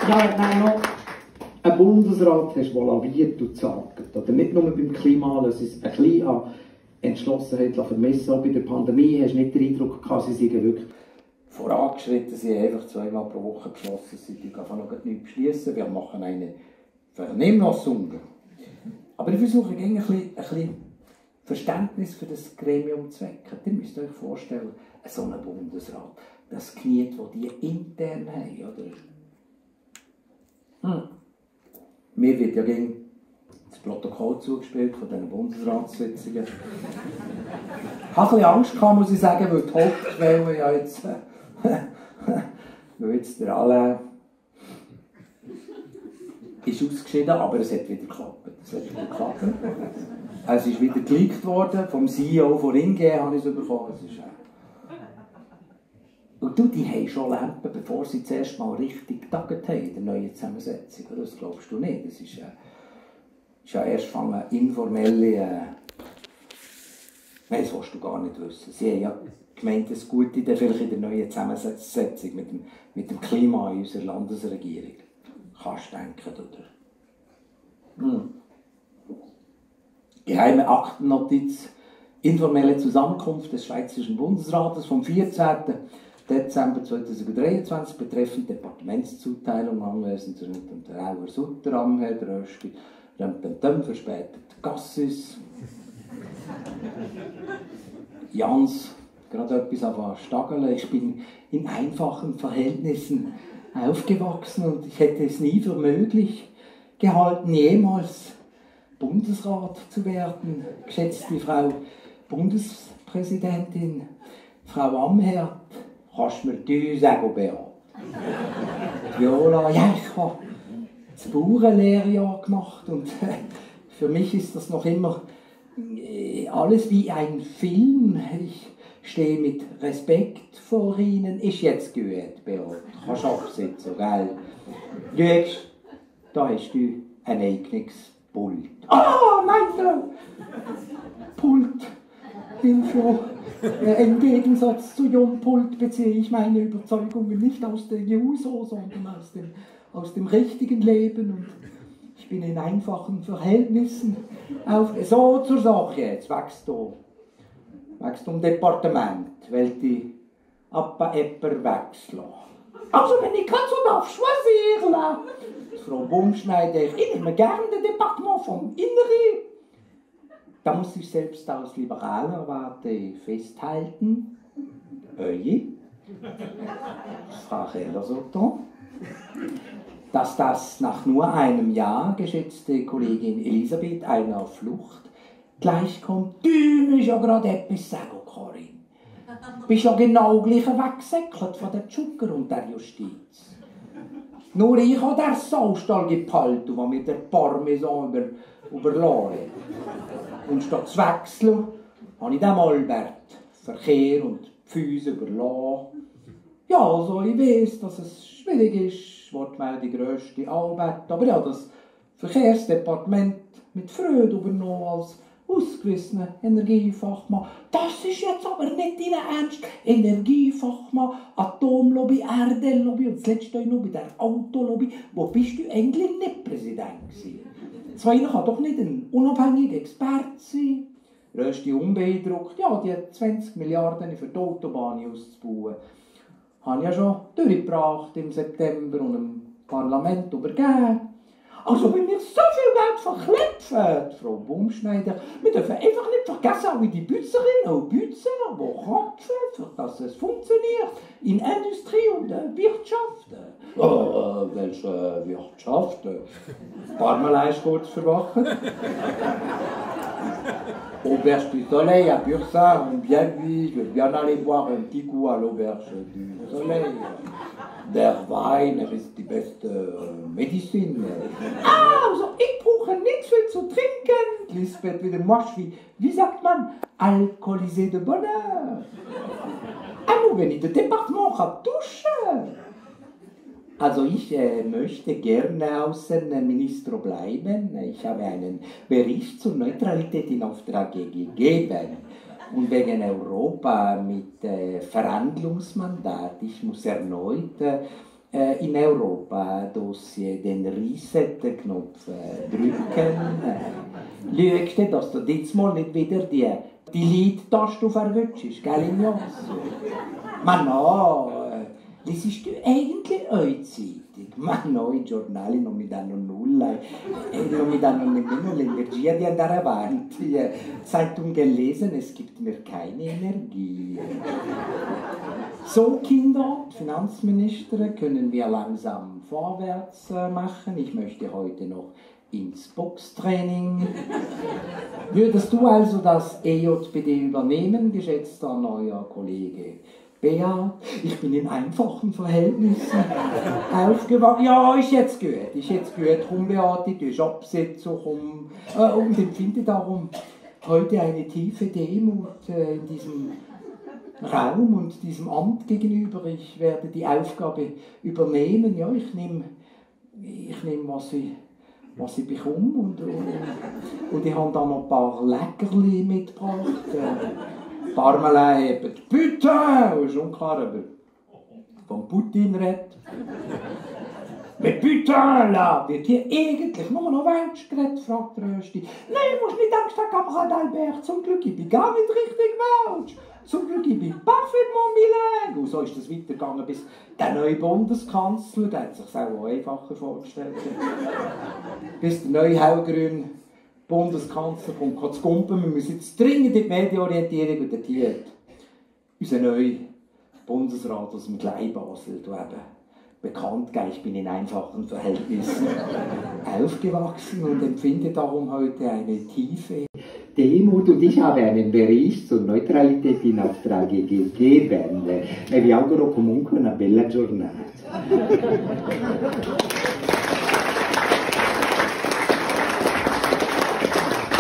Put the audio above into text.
Ja, nein, noch. Ein Bundesrat hast, der laviert und zagt. Oder nicht nur beim Klima, es ist ein bisschen an Entschlossenheit vermessen. Auch bei der Pandemie hast du nicht den Eindruck gehabt, sie seien wirklich vorangeschritten. Sie haben einfach 2-mal pro Woche beschlossen, sie dürfen noch nicht beschließen. Wir machen eine Vernehmlassung. Aber ich versuche ein bisschen Verständnis für das Gremium zu wecken. Ihr müsst euch vorstellen, so ein Bundesrat, das Kniet, das die intern haben, oder? Mir wird ja gegen das Protokoll zugespielt von diesen Bundesratssitzungen. Ich hatte ein bisschen Angst gehabt, muss ich sagen, weil die Hauptquelle ja jetzt, weil jetzt der Alain ist ausgeschieden, aber es hat wieder geklappt. Es ist wieder geleakt worden, vom CEO von Ringe habe ich es bekommen. Und du, die haben schon Lampen, bevor sie zuerst mal richtig getagt haben in der neuen Zusammensetzung. Das glaubst du nicht. Das ist ja erst eine informelle... Nein, das willst du gar nicht wissen. Sie haben ja gemeint, das Gute vielleicht in der neuen Zusammensetzung mit dem Klima in unserer Landesregierung. Kannst du denken, oder? Geheime Aktennotiz. Informelle Zusammenkunft des Schweizerischen Bundesrates vom 14. Dezember 2023 betreffend Departementszuteilung anwesend und der Auer Sutter am Herr Rösti, verspätet Gassis, Jans, gerade etwas auf Stageln. Ich bin in einfachen Verhältnissen aufgewachsen und ich hätte es nie für möglich gehalten, jemals Bundesrat zu werden. Geschätzte Frau Bundespräsidentin, Frau Amherd, kannst du mir du sagen, Beat? Viola, ja, ich habe das Bauernlehrjahr gemacht und für mich ist das noch immer alles wie ein Film. Ich stehe mit Respekt vor Ihnen. Ist jetzt gut, Beat. Kannst du absitzen, gell? Schau, da hast du ein Eignungspult. Nein, Frau! Pult. Hilfe. Im Gegensatz zu Jon Pult beziehe ich meine Überzeugungen nicht aus der Juso, sondern aus dem richtigen Leben. Und ich bin in einfachen Verhältnissen so zur Sache jetzt. Wächst um Departement, weil die Appa-Epper wechseln. Also wenn ich gerade so darf choisir, Frau Bumschneider, ich nehme gerne das Departement vom Inneren. Da muss ich selbst aus liberaler Warte festhalten, Frau Keller-Sutton, dass das nach nur einem Jahr, geschätzte Kollegin Elisabeth, einer Flucht, gleichkommt. Du musst ja gerade etwas sagen, Karin. Du bist ja genau gleich weggesäckelt von der Zucker und der Justiz. Nur ich habe den Saustall gehalten, der mir der Parmesan überladen. Und statt zu wechseln, habe ich dem Albert Verkehr und Füße überlassen. Ja, also ich weiß, dass es schwierig ist, Wortmeldung grösste Albert, aber ja, das Verkehrsdepartement mit Freude übernommen als ausgewiesener Energiefachmann. Das ist jetzt aber nicht dein Ernst. Energiefachmann, Atomlobby, Erdellobby und zuletzt noch bei der Autolobby. Wo bist du eigentlich nicht Präsident gewesen? Zweiner kann doch nicht ein unabhängiger Experte sein. Rösti unbeeindruckt, ja, die 20 Milliarden für die Autobahn auszubauen, habe ich ja schon durchgebracht im September und im Parlament übergeben. Also wenn wir so viel Geld verklepfen, Frau Bumschneider, wir dürfen einfach nicht vergessen, auch die Bützerinnen und Bützer, die kämpfen, für dass es funktioniert, in Industrie und Wirtschaft. Welche Wirtschaft? Parmelin ist kurz verwachen. Auberge du Soleil à Bursa, bien vu, je vais bien aller boire un petit coup à l'Auberge du Soleil. Der Wein ist die beste Medizin. Also ich brauche nicht viel zu trinken. Lisbeth wieder wie sagt man, alcoolisé de bonheur. Aber wenn ich das Departement duschen kann. Also ich möchte gerne Außenminister bleiben. Ich habe einen Bericht zur Neutralität in Auftrag gegeben. Und wegen Europa mit Verhandlungsmandat. Ich muss erneut in Europa Dossier den Reset-Knopf drücken. Lügte, dass du diesmal nicht wieder die Delete-Taste verwünschst, gell, Ignacio? Man, no, liest du eigentlich eure Zeitung? Ma no, i giornali non mi danno nulla e non mi danno nemmeno l'energia di andare avanti. Zeitung gelesen, es gibt mir keine Energie. So, Kinder, Finanzminister, können wir langsam vorwärts machen. Ich möchte heute noch ins Boxtraining. Würdest du also das EJPD übernehmen, geschätzter neuer Kollege Beat? Ich bin in einfachen Verhältnissen aufgewachsen. Ja, ist jetzt gut. Komm, Beate, du bist Absetzung, und empfinde darum heute eine tiefe Demut in diesem Raum und diesem Amt gegenüber. Ich werde die Aufgabe übernehmen. Ja, ich nehme, was ich bekomme, und ich habe da noch ein paar Leckerli mitgebracht. Parmelin, Putain, ist unklar, aber von Putin redet. Mit Putain, là, wird hier eigentlich nur noch Welsch geredet, fragt der Rösti. Nein, du musst nicht Angst haben, Kamerad Albert, zum Glück, ich bin gar nicht richtig Welsch. Zum Glück, ich bin parfaitement bilingue. Und so ist das weitergegangen, bis der neue Bundeskanzler, der hat sich das auch einfacher vorgestellt, bis der neue hellgrüne Bundeskanzler kommt zu gumpen. Wir müssen jetzt dringend in die Medienorientierung, und dort hier unser neuer Bundesrat aus dem Gleibasel, du eben bekannt, ich bin in einfachen Verhältnissen aufgewachsen und empfinde darum heute eine tiefe Demut, und ich habe einen Bericht zur Neutralität in Australien gegeben. Vi auguro comunque una bella giornata.